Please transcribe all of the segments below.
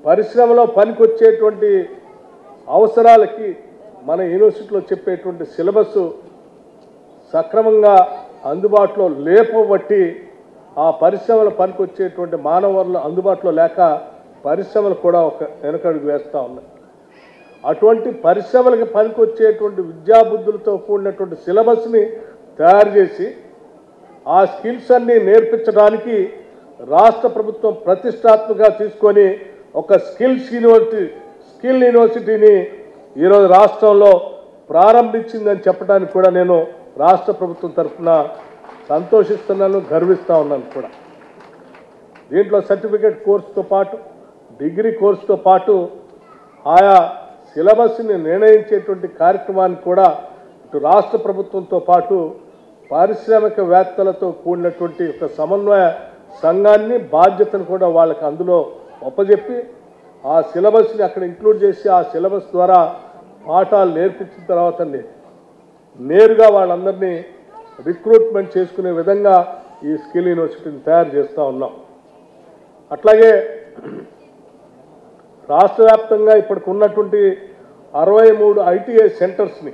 పరిశ్రమలో పనికొచ్చేటువంటి అవసరాలకి మన యూనివర్సిటీలో చెప్పేటువంటి సిలబస్ సక్రమంగా అందుబాటులో లేపబట్టి ఆ పరిశ్రమల పనికొచ్చేటువంటి మానవ వనరులు అందుబాటులో లేక పరిశ్రమలు కూడా ఒక వెనకడుగు వేస్తూ ఉన్నాయి. అటువంటి పరిశ్రమలకు పనికొచ్చేటువంటి విద్యాబుద్ధులతో కూడినటువంటి సిలబస్ని తయారు చేసి ఆ స్కిల్స్ అన్నీ నేర్పించడానికి రాష్ట్ర ప్రభుత్వం ప్రతిష్టాత్మకంగా తీసుకొని ఒక స్కిల్ యూనివర్సిటీని ఈరోజు రాష్ట్రంలో ప్రారంభించిందని చెప్పడానికి కూడా నేను రాష్ట్ర ప్రభుత్వం తరఫున సంతోషిస్తున్నాను, గర్విస్తూ ఉన్నాను కూడా. దీంట్లో సర్టిఫికేట్ కోర్సుతో పాటు డిగ్రీ కోర్సుతో పాటు ఆయా సిలబస్ని నిర్ణయించేటువంటి కార్యక్రమాన్ని కూడా ఇటు రాష్ట్ర ప్రభుత్వంతో పాటు పారిశ్రామికవేత్తలతో కూడినటువంటి ఒక సమన్వయ సంఘాన్ని బాధ్యతను కూడా వాళ్ళకి అందులో ఒప్పజెప్పి ఆ సిలబస్ని అక్కడ ఇంక్లూడ్ చేసి ఆ సిలబస్ ద్వారా పాఠాలు నేర్పించిన తర్వాత నేరుగా వాళ్ళందరినీ రిక్రూట్మెంట్ చేసుకునే విధంగా ఈ స్కిల్ యూనివర్సిటీని తయారు చేస్తూ ఉన్నాం. అట్లాగే రాష్ట్ర వ్యాప్తంగా ఇప్పటికి ఉన్నటువంటి 63 ఐటీఐ సెంటర్స్ని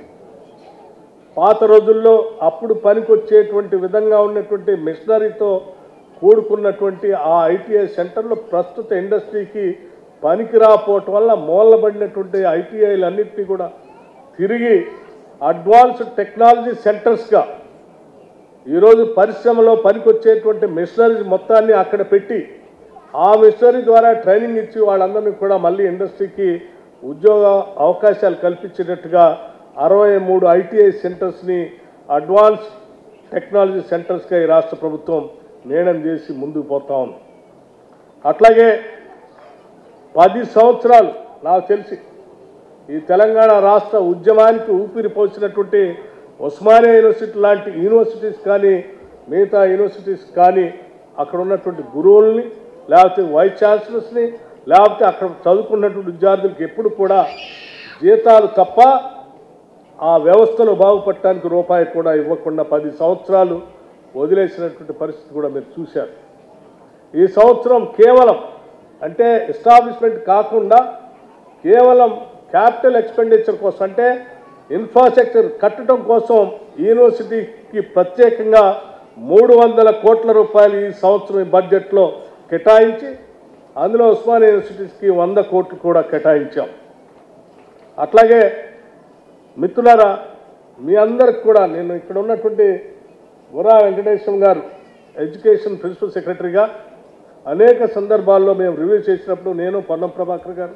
పాత రోజుల్లో అప్పుడు పనికొచ్చేటువంటి విధంగా ఉన్నటువంటి మిషనరీతో కూడుకున్నటువంటి ఆ ఐటీఐ సెంటర్లు ప్రస్తుత ఇండస్ట్రీకి పనికి రాకపోవటం వల్ల మూలబడినటువంటి ఐటీఐలన్నింటినీ కూడా తిరిగి అడ్వాన్స్డ్ టెక్నాలజీ సెంటర్స్గా ఈరోజు పరిశ్రమలో పనికొచ్చేటువంటి మిషనరీస్ మొత్తాన్ని అక్కడ పెట్టి ఆ మిషనరీ ద్వారా ట్రైనింగ్ ఇచ్చి వాళ్ళందరినీ కూడా మళ్ళీ ఇండస్ట్రీకి ఉద్యోగ అవకాశాలు కల్పించేటట్టుగా 63 ఐటీఐ సెంటర్స్ని అడ్వాన్స్ టెక్నాలజీ సెంటర్స్గా ఈ రాష్ట్ర ప్రభుత్వం నిర్ణయం చేసి ముందుకు పోతా ఉంది. అట్లాగే 10 సంవత్సరాలు నాకు తెలిసి ఈ తెలంగాణ రాష్ట్ర ఉద్యమానికి ఊపిరి పోసినటువంటి ఉస్మానియా యూనివర్సిటీ లాంటి యూనివర్సిటీస్ కానీ మిగతా యూనివర్సిటీస్ కానీ అక్కడ ఉన్నటువంటి గురువుల్ని లేకపోతే వైస్ ఛాన్సలర్స్ని లేకపోతే అక్కడ చదువుకున్నటువంటి విద్యార్థులకు ఎప్పుడు కూడా జీతాలు తప్ప ఆ వ్యవస్థను బాగుపడటానికి రూపాయి కూడా ఇవ్వకుండా 10 సంవత్సరాలు వదిలేసినటువంటి పరిస్థితి కూడా మీరు చూశారు. ఈ సంవత్సరం కేవలం అంటే ఎస్టాబ్లిష్మెంట్ కాకుండా కేవలం క్యాపిటల్ ఎక్స్పెండిచర్ కోసం అంటే ఇన్ఫ్రాస్ట్రక్చర్ కట్టడం కోసం యూనివర్సిటీకి ప్రత్యేకంగా 300 కోట్ల రూపాయలు ఈ సంవత్సరం బడ్జెట్లో కేటాయించి అందులో ఉస్మానియా యూనివర్సిటీస్కి 100 కోట్లు కూడా కేటాయించాం. అట్లాగే మిత్రులారా, మీ అందరికి కూడా నేను ఇక్కడ ఉన్నటువంటి బుర్రా వెంకటేశ్వరం గారు ఎడ్యుకేషన్ ప్రిన్సిపల్ సెక్రటరీగా అనేక సందర్భాల్లో మేము రివ్యూ చేసినప్పుడు నేను పొన్నం ప్రభాకర్ గారు